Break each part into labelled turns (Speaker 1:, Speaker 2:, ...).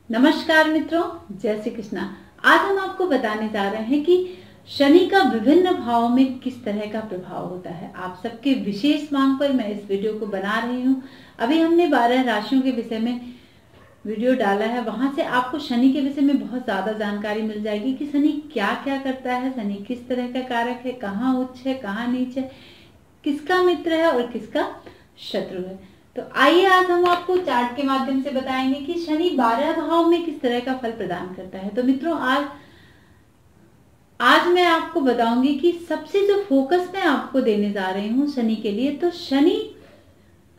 Speaker 1: नमस्कार मित्रों, जय श्री कृष्णा। आज हम आपको बताने जा रहे हैं कि शनि का विभिन्न भावों में किस तरह का प्रभाव होता है। आप सबके विशेष मांग पर मैं इस वीडियो को बना रही हूँ। अभी हमने 12 राशियों के विषय में वीडियो डाला है, वहां से आपको शनि के विषय में बहुत ज्यादा जानकारी मिल जाएगी कि शनि क्या क्या करता है, शनि किस तरह का कारक है, कहाँ उच्च है, कहाँ नीच है, किसका मित्र है और किसका शत्रु है। तो आइए आज हम आपको चार्ट के माध्यम से बताएंगे कि शनि 12 भाव में किस तरह का फल प्रदान करता है। तो मित्रों आज मैं आपको बताऊंगी कि सबसे जो फोकस मैं आपको देने जा रही हूँ शनि के लिए, तो शनि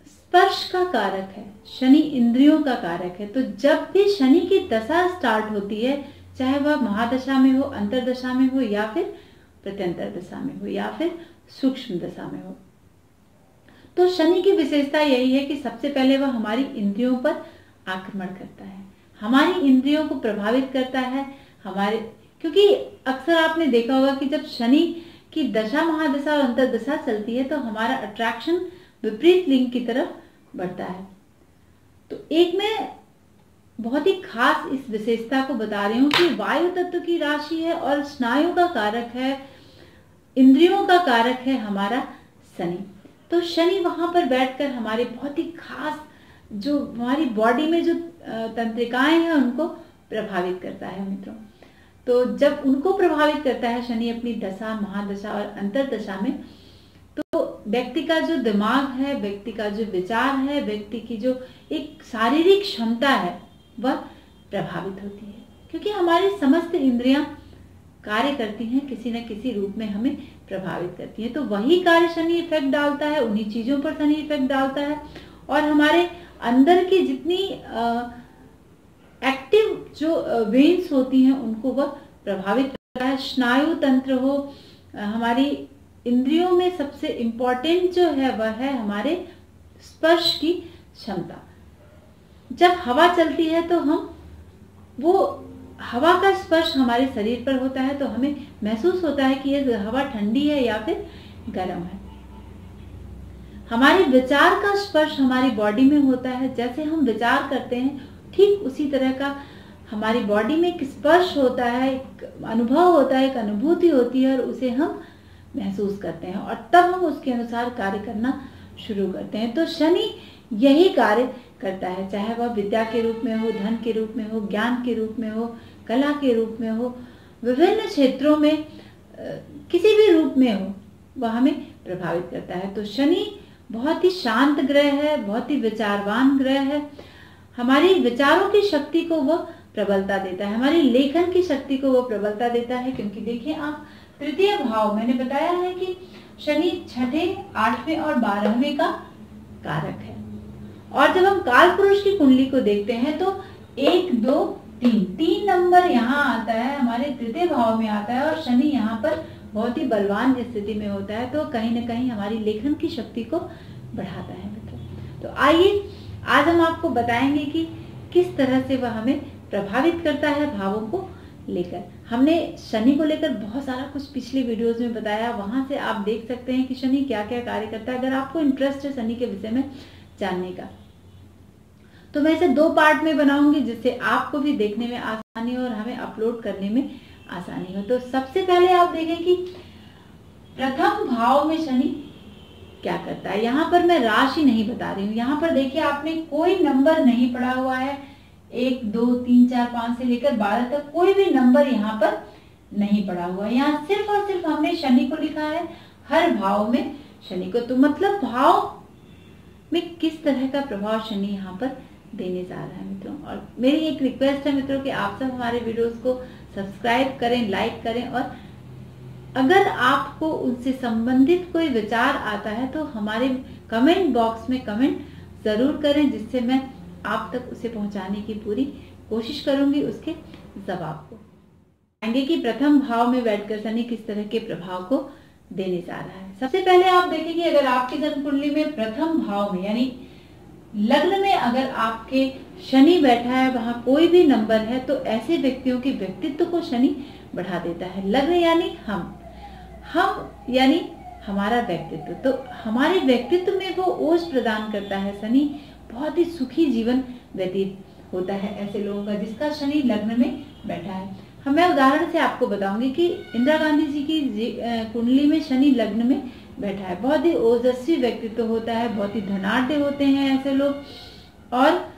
Speaker 1: स्पर्श का कारक है, शनि इंद्रियों का कारक है। तो जब भी शनि की दशा स्टार्ट होती है, चाहे वह महादशा में हो, अंतरदशा में हो, या फिर प्रत्यंतर दशा में हो, या फिर सूक्ष्म दशा में हो, तो शनि की विशेषता यही है कि सबसे पहले वह हमारी इंद्रियों पर आक्रमण करता है, हमारी इंद्रियों को प्रभावित करता है। क्योंकि अक्सर आपने देखा होगा कि जब शनि की दशा, महादशा और अंतरदशा चलती है तो हमारा अट्रैक्शन विपरीत लिंग की तरफ बढ़ता है। तो एक मैं बहुत ही खास इस विशेषता को बता रही हूँ कि वायु तत्व की राशि है और स्नायु का कारक है, इंद्रियों का कारक है हमारा शनि। तो शनि वहां पर बैठकर हमारे बहुत ही खास जो हमारी बॉडी में जो तंत्रिकाएं हैं उनको प्रभावित करता है मित्रों। तो जब उनको प्रभावित करता है शनि अपनी दशा, महादशा और अंतरदशा में, तो व्यक्ति का जो दिमाग है, व्यक्ति का जो विचार है, व्यक्ति की जो एक शारीरिक क्षमता है वह प्रभावित होती है। क्योंकि हमारी समस्त इंद्रियां कार्य करती हैं, किसी न किसी रूप में हमें प्रभावित करती है। तो वही कार्य शनि इफेक्ट डालता है, उन्हीं चीजों पर शनि इफेक्ट डालता है और हमारे अंदर की जितनी एक्टिव जो वेन्स होती हैं उनको वह प्रभावित करता है। स्नायु तंत्र हो, हमारी इंद्रियों में सबसे इंपॉर्टेंट जो है वह है हमारे स्पर्श की क्षमता। जब हवा चलती है तो हम वो हवा का स्पर्श हमारे शरीर पर होता है तो हमें महसूस होता है कि ये हवा ठंडी है या फिर गर्म है। हमारे विचार का स्पर्श हमारी बॉडी में होता है, जैसे हम विचार करते हैं ठीक उसी तरह का हमारी बॉडी में एक स्पर्श होता है, एक अनुभव होता है, एक अनुभूति होती है और उसे हम महसूस करते हैं और तब हम उसके अनुसार कार्य करना शुरू करते हैं। तो शनि यही कार्य करता है, चाहे वह विद्या के रूप में हो, धन के रूप में हो, ज्ञान के रूप में हो, कला के रूप में हो, विभिन्न क्षेत्रों में किसी भी रूप में हो, वह हमें प्रभावित करता है। तो शनि बहुत ही शांत ग्रह है, बहुत ही विचारवान ग्रह है। हमारी विचारों की शक्ति को वह प्रबलता देता है, हमारी लेखन की शक्ति को वह प्रबलता देता है। क्योंकि देखिए आप, तृतीय भाव मैंने बताया है कि शनि 6, 8वें और 12वें का कारक है। और जब हम काल पुरुष की कुंडली को देखते हैं तो 1, 2, 3 नंबर यहाँ आता है, हमारे तृतीय भाव में आता है और शनि यहाँ पर बहुत ही बलवान स्थिति में होता है, तो कहीं न कहीं हमारी लेखन की शक्ति को बढ़ाता है मित्रों। तो आइए आज हम आपको बताएंगे कि किस तरह से वह हमें प्रभावित करता है भावों को लेकर। हमने शनि को लेकर बहुत सारा कुछ पिछले वीडियोस में बताया, वहां से आप देख सकते हैं कि शनि क्या क्या कार्य करता है। अगर आपको इंटरेस्ट है शनि के विषय में जानने का, तो मैं इसे 2 पार्ट में बनाऊंगी, जिससे आपको भी देखने में आसानी हो और हमें अपलोड करने में आसानी हो। तो सबसे पहले आप देखें कि प्रथम भाव में शनि क्या करता है। यहाँ पर मैं राशि नहीं बता रही हूँ, यहाँ पर देखिए आपने कोई नंबर नहीं पढ़ा हुआ है, 1, 2, 3, 4, 5 से लेकर 12 तक कोई भी नंबर यहाँ पर नहीं पढ़ा हुआ है। यहाँ सिर्फ और सिर्फ हमने शनि को लिखा है, हर भाव में शनि को। तो मतलब भाव में किस तरह का प्रभाव शनि यहाँ पर देने जा रहा है मित्रों। और मेरी एक रिक्वेस्ट है मित्रों कि आप सब हमारे वीडियोस को सब्सक्राइब करें, लाइक करें, और अगर आपको उनसे संबंधित कोई विचार आता है तो हमारे कमेंट बॉक्स में कमेंट जरूर करें, जिससे मैं आप तक उसे पहुंचाने की पूरी कोशिश करूंगी उसके जवाब को। आएंगे कि प्रथम भाव में बैठकर शनि किस तरह के प्रभाव को देने जा रहा है। सबसे पहले आप देखें कि अगर आपकी जन्म कुंडली में प्रथम भाव में यानी लग्न में अगर आपके शनि बैठा है, वहां कोई भी नंबर है, तो ऐसे व्यक्तियों के व्यक्तित्व को शनि बढ़ा देता है। लग्न यानी हम यानी हमारा व्यक्तित्व, तो हमारे व्यक्तित्व में वो ओज प्रदान करता है शनि, बहुत ही सुखी जीवन व्यतीत होता है ऐसे लोगों का जिसका शनि लग्न में बैठा है। मैं उदाहरण से आपको बताऊंगी कि इंदिरा गांधी जी की कुंडली में शनि लग्न में बैठा है। बहुत ही ओजस्वी व्यक्तित्व होता है, बहुत ही धनाढ्य होते हैं ऐसे लोग। और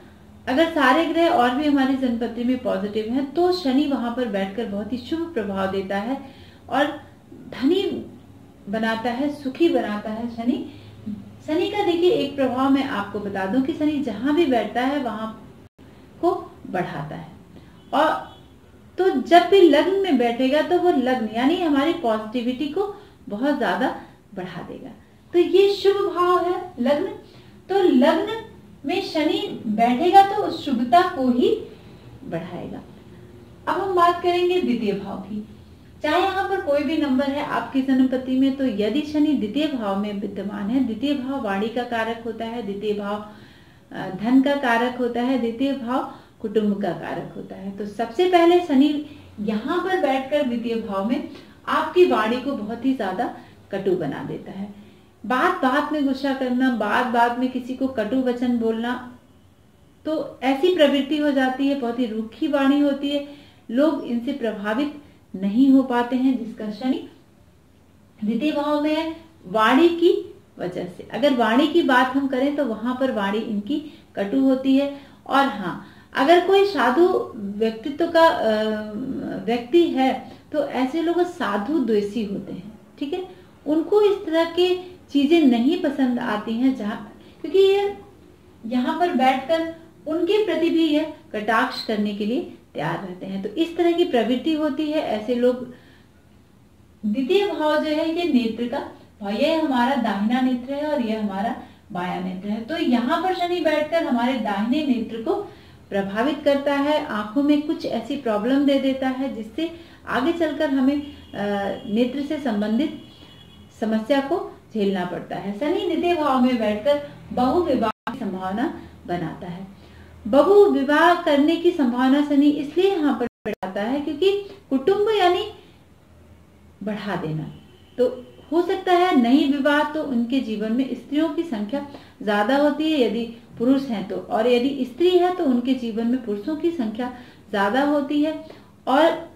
Speaker 1: अगर सारे ग्रह और भी हमारी जन्मपत्री में पॉजिटिव हैं तो शनि वहां पर बैठकर बहुत ही शुभ प्रभाव देता है और धनी बनाता है, सुखी बनाता है। शनि का देखिए एक प्रभाव मैं आपको बता दूं कि शनि जहां भी बैठता है वहां को बढ़ाता है। और तो जब भी लग्न में बैठेगा तो वो लग्न यानी हमारी पॉजिटिविटी को बहुत ज्यादा बढ़ा देगा। तो ये शुभ भाव है लग्न। तो लग्न में शनि बैठेगा तो उस शुभता को ही बढ़ाएगा। अब हम बात करेंगे द्वितीय भाव की। चाहे यहाँ पर कोई भी नंबर है आपकी जन्मपत्री में, तो यदि शनि द्वितीय भाव में विद्यमान है, द्वितीय भाव वाणी का कारक होता है, द्वितीय भाव धन का कारक होता है, द्वितीय भाव कुटुंब का कारक होता है। तो सबसे पहले शनि यहाँ पर बैठकर द्वितीय भाव में आपकी वाणी को बहुत ही ज्यादा कटु बना देता है। बात बात में गुस्सा करना, बात बात में किसी को कटु वचन बोलना, तो ऐसी प्रवृत्ति हो जाती है। बहुत ही रूखी वाणी होती है, लोग इनसे प्रभावित नहीं हो पाते हैं जिसका शनि द्वितीय भाव में है वाणी की वजह से। अगर वाणी की बात हम करें तो वहां पर वाणी इनकी कटु होती है। और हाँ, अगर कोई साधु व्यक्तित्व का व्यक्ति है तो ऐसे लोग साधु द्वेषी होते हैं, ठीक है। उनको इस तरह की चीजें नहीं पसंद आती हैं क्योंकि ये यहाँ पर बैठकर उनके प्रति भी यह कटाक्ष करने के लिए तैयार रहते हैं। तो इस तरह की प्रवृत्ति होती है ऐसे लोग। द्वितीय भाव जो है ये नेत्र का भाव, यह हमारा दाहिना नेत्र है और यह हमारा बायां नेत्र है। तो यहाँ पर शनि बैठकर हमारे दाहिने नेत्र को प्रभावित करता है, आंखों में कुछ ऐसी प्रॉब्लम दे देता है जिससे आगे चलकर हमें नेत्र से संबंधित समस्या को झेलना पड़ता है। शनि द्वितीय भाव में बैठकर बहु विवाह की संभावना बनाता है। बहु विवाह करने की संभावना शनि इसलिए यहाँ पर बढ़ाता है क्योंकि कुटुंब यानी बढ़ा देना। तो हो सकता है नई विवाह तो उनके जीवन में स्त्रियों की संख्या ज्यादा होती है यदि पुरुष हैं तो, और यदि स्त्री है तो उनके जीवन में पुरुषों की संख्या ज्यादा होती है और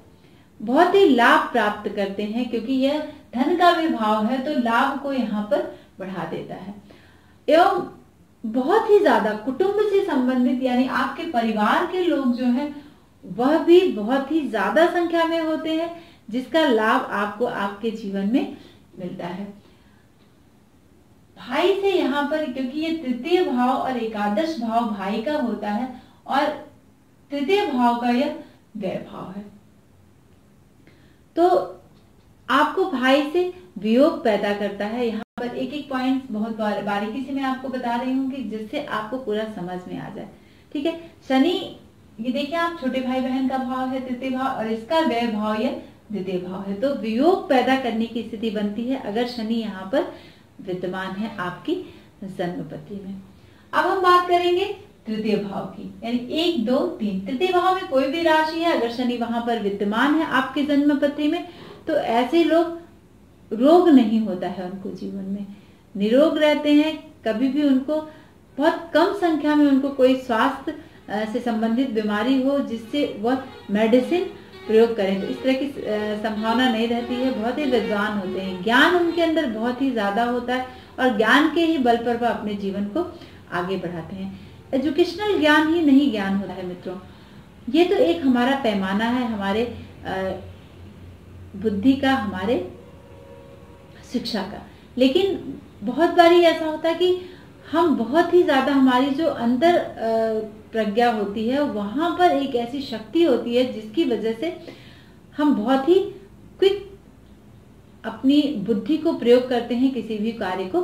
Speaker 1: बहुत ही लाभ प्राप्त करते हैं क्योंकि यह धन का भी भाव है तो लाभ को यहाँ पर बढ़ा देता है। एवं बहुत ही ज्यादा कुटुंब से संबंधित यानी आपके परिवार के लोग जो हैं वह भी बहुत ही ज्यादा संख्या में होते हैं जिसका लाभ आपको आपके जीवन में मिलता है। भाई से यहाँ पर क्योंकि ये तृतीय भाव और एकादश भाव भाई का होता है और तृतीय भाव का यह व्यय भाव है, तो आपको भाई से वियोग पैदा करता है। यहाँ पर एक एक पॉइंट बहुत बारीकी से मैं आपको बता रही हूँ कि जिससे आपको पूरा समझ में आ जाए, ठीक है। शनि ये देखिए आप छोटे भाई बहन का भाव है तृतीय भाव और इसका व्यय भाव यह द्वितीय भाव है, तो वियोग पैदा करने की स्थिति बनती है अगर शनि यहाँ पर विद्यमान है आपकी जन्मपत्री में। अब हम बात करेंगे तृतीय भाव की, यानी 1, 2, 3 तृतीय भाव में कोई भी राशि है अगर शनि वहां पर विद्यमान है आपकी जन्मपत्री में तो ऐसे लोग रोग नहीं होता है, उनको जीवन में निरोग रहते हैं। कभी भी उनको बहुत कम संख्या में उनको कोई स्वास्थ्य से संबंधित बीमारी हो जिससे वह मेडिसिन प्रयोग करें, तो इस तरह की संभावना नहीं रहती है। बहुत ही विद्वान होते हैं, ज्ञान उनके अंदर बहुत ही ज्यादा होता है और ज्ञान के ही बल पर वह अपने जीवन को आगे बढ़ाते हैं। एजुकेशनल ज्ञान ही नहीं ज्ञान होता है मित्रों, ये तो एक हमारा पैमाना है हमारे बुद्धि का, हमारे शिक्षा का। लेकिन बहुत बारी ऐसा होता है कि हम बहुत ही ज्यादा हमारी जो अंतर प्रज्ञा होती है वहां पर एक ऐसी शक्ति होती है जिसकी वजह से हम बहुत ही क्विक अपनी बुद्धि को प्रयोग करते हैं किसी भी कार्य को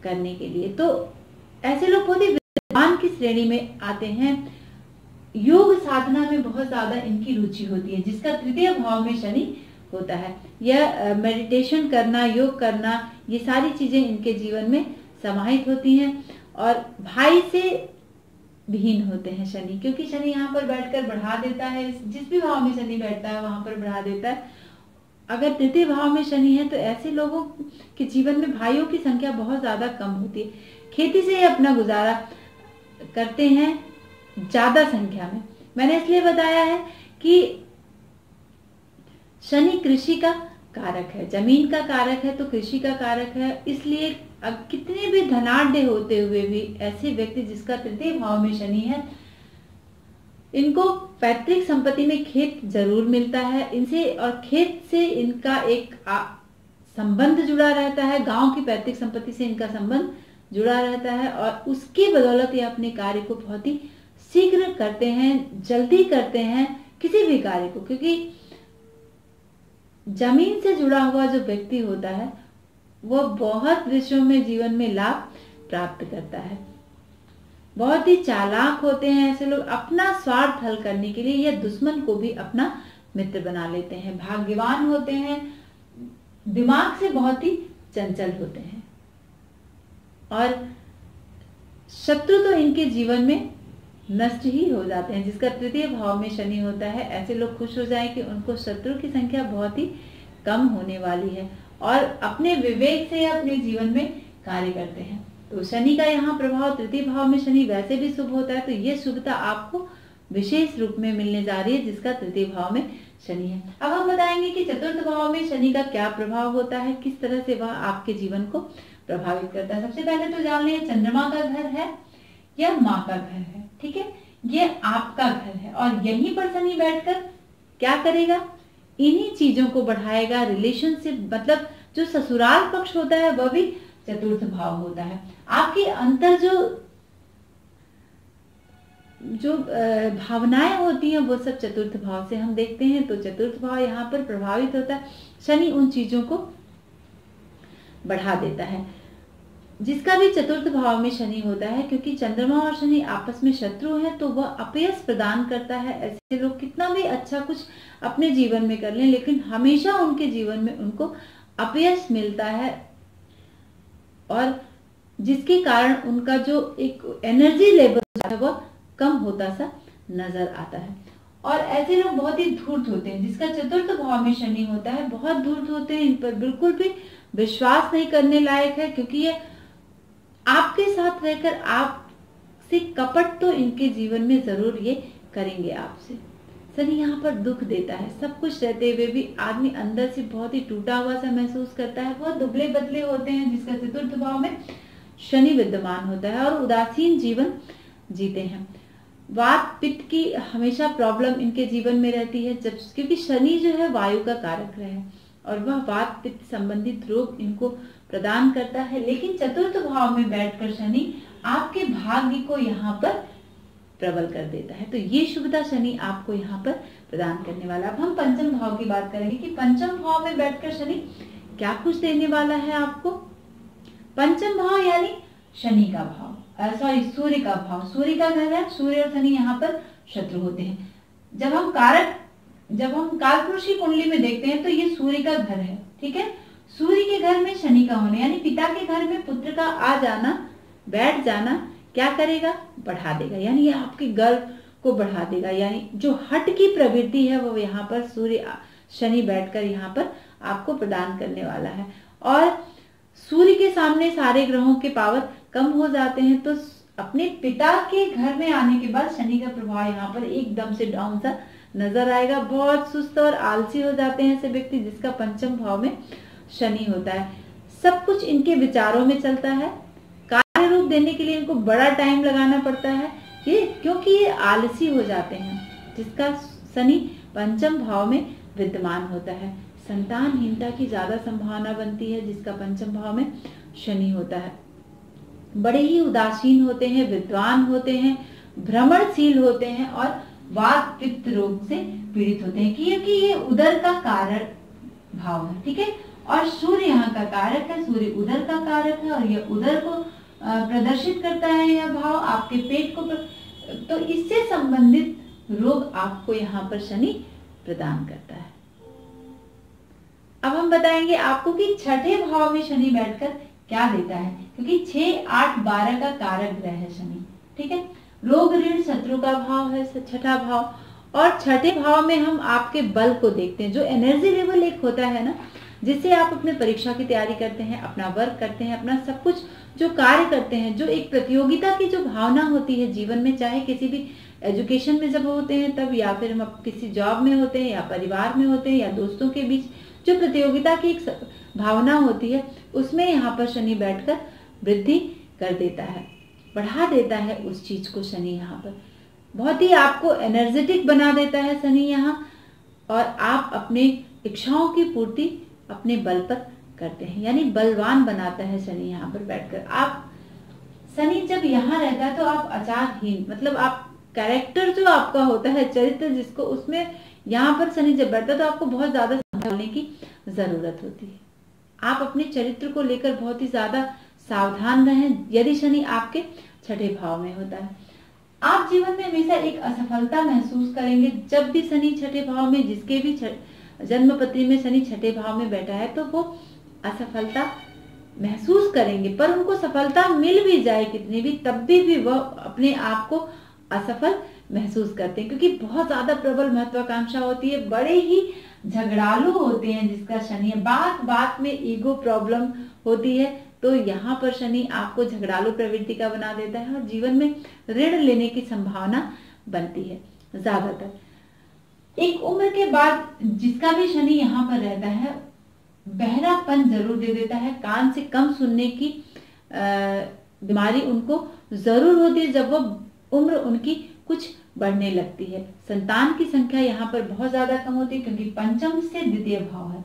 Speaker 1: करने के लिए। तो ऐसे लोग बहुत ही विद्वान की श्रेणी में आते हैं। योग साधना में बहुत ज्यादा इनकी रुचि होती है जिसका तृतीय भाव में शनि होता है। यह मेडिटेशन करना, योग करना, ये सारी चीजें इनके जीवन में समाहित होती हैं। और भाई से विहीन होते हैं शनि, क्योंकि शनि यहाँ पर बैठकर बढ़ा देता है, जिस भी भाव में शनि बैठता है वहां पर बढ़ा देता है। अगर तृतीय भाव में शनि है तो ऐसे लोगों के जीवन में भाइयों की संख्या बहुत ज्यादा कम होती है। खेती से अपना गुजारा करते हैं ज्यादा संख्या में। मैंने इसलिए बताया है कि शनि कृषि का कारक है, जमीन का कारक है तो कृषि का कारक है। इसलिए अब कितने भी धनाढ्य होते हुए भी ऐसे व्यक्ति जिसका तृतीय भाव में शनि है, इनको पैतृक संपत्ति में खेत जरूर मिलता है इनसे, और खेत से इनका एक संबंध जुड़ा रहता है, गांव की पैतृक संपत्ति से इनका संबंध जुड़ा रहता है, और उसकी बदौलत ये अपने कार्य को बहुत ही शीघ्र करते हैं, जल्दी करते हैं किसी भी कार्य को। क्योंकि जमीन से जुड़ा हुआ जो व्यक्ति होता है वो बहुत विषयों में जीवन में लाभ प्राप्त करता है। बहुत ही चालाक होते हैं ऐसे लोग, अपना स्वार्थ हल करने के लिए या दुश्मन को भी अपना मित्र बना लेते हैं। भाग्यवान होते हैं, दिमाग से बहुत ही चंचल होते हैं, और शत्रु तो इनके जीवन में नष्ट ही हो जाते हैं। जिसका तृतीय भाव में शनि होता है, ऐसे लोग खुश हो जाएं कि उनको शत्रु की संख्या बहुत ही कम होने वाली है, और अपने विवेक से अपने जीवन में कार्य करते हैं। तो शनि का यहाँ प्रभाव, तृतीय भाव में शनि वैसे भी शुभ होता है, तो ये शुभता आपको विशेष रूप में मिलने जा रही है जिसका तृतीय भाव में शनि है। अब हम बताएंगे कि चतुर्थ भाव में शनि का क्या प्रभाव होता है, किस तरह से वह आपके जीवन को प्रभावित करता है। सबसे पहले तो जान लें, चंद्रमा का घर है या माँ का घर है, ठीक है, ये आपका घर है, और यहीं पर शनि बैठकर क्या करेगा, इन्हीं चीजों को बढ़ाएगा। रिलेशनशिप मतलब जो ससुराल पक्ष होता है वह भी चतुर्थ भाव होता है। आपके अंतर जो भावनाएं होती हैं वो सब चतुर्थ भाव से हम देखते हैं। तो चतुर्थ भाव यहाँ पर प्रभावित होता है, शनि उन चीजों को बढ़ा देता है। जिसका भी चतुर्थ भाव में शनि होता है, क्योंकि चंद्रमा और शनि आपस में शत्रु हैं, तो वह अपयश प्रदान करता है। ऐसे लोग कितना भी अच्छा कुछ अपने जीवन में कर लें, लेकिन हमेशा उनके जीवन में उनको अपयश मिलता है, और जिसके कारण उनका जो एक एनर्जी लेवल है वह कम होता सा नजर आता है। और ऐसे लोग बहुत ही धूर्त होते हैं। जिसका चतुर्थ भाव में शनि होता है, बहुत धूर्त होते हैं, इन पर बिल्कुल भी विश्वास नहीं करने लायक है, क्योंकि ये आपके साथ रहकर आपसे कपट तो इनके जीवन में जरूर ये करेंगे आपसे। शनि यहाँ पर दुख देता है, सब कुछ रहते हुए भी आदमी अंदर से बहुत ही टूटा हुआ सा महसूस करता है। बहुत दुबले पतले होते हैं जिसका चतुर्थ भाव में शनि विद्यमान होता है, और उदासीन जीवन जीते हैं। वात पित्त की हमेशा प्रॉब्लम इनके जीवन में रहती है, जब क्योंकि शनि जो है वायु का कारक ग्रह है, और वह वात पित्त संबंधित रोग इनको प्रदान करता है। लेकिन चतुर्थ भाव में बैठकर शनि आपके भाग्य को यहाँ पर प्रबल कर देता है। तो ये शुभता शनि आपको यहाँ पर प्रदान करने वाला। अब हम पंचम भाव की बात करेंगे कि पंचम भाव में बैठकर शनि क्या कुछ देने वाला है आपको। पंचम भाव यानी शनि का भाव, सूर्य का भाव, सूर्य का घर है। सूर्य और शनि यहाँ पर शत्रु होते हैं। जब हम कालपुरुष की कुंडली में देखते हैं तो ये सूर्य का घर है, ठीक है। सूर्य के घर में शनि का होना यानी पिता के घर में पुत्र का आ जाना, बैठ जाना क्या करेगा, बढ़ा देगा, यानी ये आपके गर्व को बढ़ा देगा। यानी जो हट की प्रवृत्ति है वो यहाँ पर सूर्य शनि बैठकर यहाँ पर आपको प्रदान करने वाला है। और सूर्य के सामने सारे ग्रहों के पावर कम हो जाते हैं, तो अपने पिता के घर में आने के बाद शनि का प्रभाव यहाँ पर एकदम से डाउन सा नजर आएगा। बहुत सुस्त और आलसी हो जाते हैं ऐसे व्यक्ति जिसका पंचम भाव में शनि होता है। सब कुछ इनके विचारों में चलता है, कार्य रूप देने के लिए इनको बड़ा टाइम लगाना पड़ता है, ये क्योंकि ये आलसी हो जाते हैं जिसका शनि पंचम भाव में विद्यमान होता है। संतानहीनता की ज्यादा संभावना बनती है जिसका पंचम भाव में शनि होता है। बड़े ही उदासीन होते हैं, विद्वान होते हैं, भ्रमणशील होते हैं और वात पित्त रोग से पीड़ित होते हैं, क्योंकि ये उदर का कारक भाव है, ठीक है। और सूर्य यहाँ का कारक है, सूर्य उदर का कारक है, और यह उदर को प्रदर्शित करता है, यह भाव आपके पेट को तो इससे संबंधित रोग आपको यहाँ पर शनि प्रदान करता है। अब हम बताएंगे आपको कि छठे भाव में शनि बैठकर क्या देता है, क्योंकि 6, 8, 12 का कारक ग्रह है शनि, ठीक है। रोग ऋण शत्रु का भाव है छठा भाव, और छठे भाव में हम आपके बल को देखते हैं। जो एनर्जी लेवल एक होता है ना, जिससे आप अपने परीक्षा की तैयारी करते हैं, अपना वर्क करते हैं, अपना सब कुछ जो कार्य करते हैं, जो एक प्रतियोगिता की जो भावना होती है जीवन में, चाहे किसी भी एजुकेशन में जब होते हैं तब, या फिर हम किसी जॉब में होते हैं, या परिवार में होते हैं, या दोस्तों के बीच जो प्रतियोगिता की एक भावना होती है, उसमें यहाँ पर शनि बैठकर वृद्धि कर देता है, बढ़ा देता है उस चीज को। शनि यहाँ पर बहुत ही आपको एनर्जेटिक बना देता है शनि यहाँ, और आप अपने इच्छाओं की पूर्ति अपने बल पर करते हैं, यानी बलवान बनाता है शनि यहाँ पर बैठकर। आप शनि जब यहाँ रहता है तो आप आचारहीन, मतलब आप कैरेक्टर जो आपका होता है, चरित्र जिसको, उसमें यहाँ पर शनि जब बैठता है तो आपको बहुत ज्यादा संभालने की जरूरत होती है। आप अपने चरित्र को लेकर बहुत ही ज्यादा सावधान रहें यदि शनि आपके छठे भाव में होता है। आप जीवन में हमेशा एक असफलता महसूस करेंगे जब भी शनि छठे भाव में, जिसके भी जन्म पत्री में शनि छठे भाव में बैठा है तो वो असफलता महसूस करेंगे, पर उनको सफलता मिल भी जाए कितनी भी, तब भी वह अपने आप को असफल महसूस करते हैं, क्योंकि बहुत ज्यादा प्रबल महत्वाकांक्षा होती है, बड़े ही झगड़ालू होते हैं जिसका शनि है, बात बात में ईगो प्रॉब्लम होती है। तो यहाँ पर शनि आपको झगड़ालू प्रवृत्ति का बना देता है और जीवन में ऋण लेने की संभावना बनती है ज्यादातर। एक उम्र के बाद जिसका भी शनि यहाँ पर रहता है, बहरापन जरूर दे देता है, कान से कम सुनने की बीमारी उनको जरूर होती है जब वो उम्र उनकी कुछ बढ़ने लगती है। संतान की संख्या यहाँ पर बहुत ज्यादा कम होती है, क्योंकि पंचम से द्वितीय भाव है।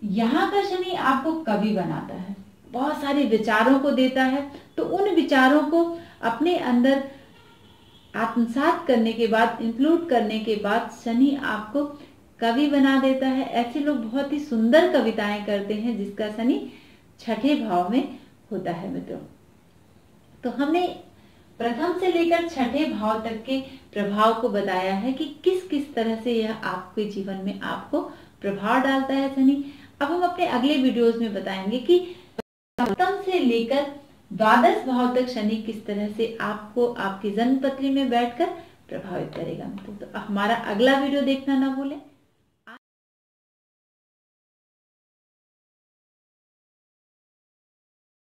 Speaker 1: यहाँ का शनि आपको कवि बनाता है, बहुत सारे विचारों को देता है, तो उन विचारों को अपने अंदर आत्मसात करने के बाद, इंक्लूड करने के बाद शनि आपको कवि बना देता है। ऐसे लोग बहुत ही सुंदर कविताएं करते हैं जिसका शनि छठे भाव में होता है मित्रों। तो हमने प्रथम से लेकर छठे भाव तक के प्रभाव को बताया है कि किस किस तरह से यह आपके जीवन में आपको प्रभाव डालता है शनि। अब हम अपने अगले वीडियोस में बताएंगे कि सप्तम से लेकर द्वादश भाव तक शनि किस तरह से आपको आपकी जन्म पत्री में बैठकर प्रभावित करेगा। तो हमारा अगला वीडियो देखना ना भूलें।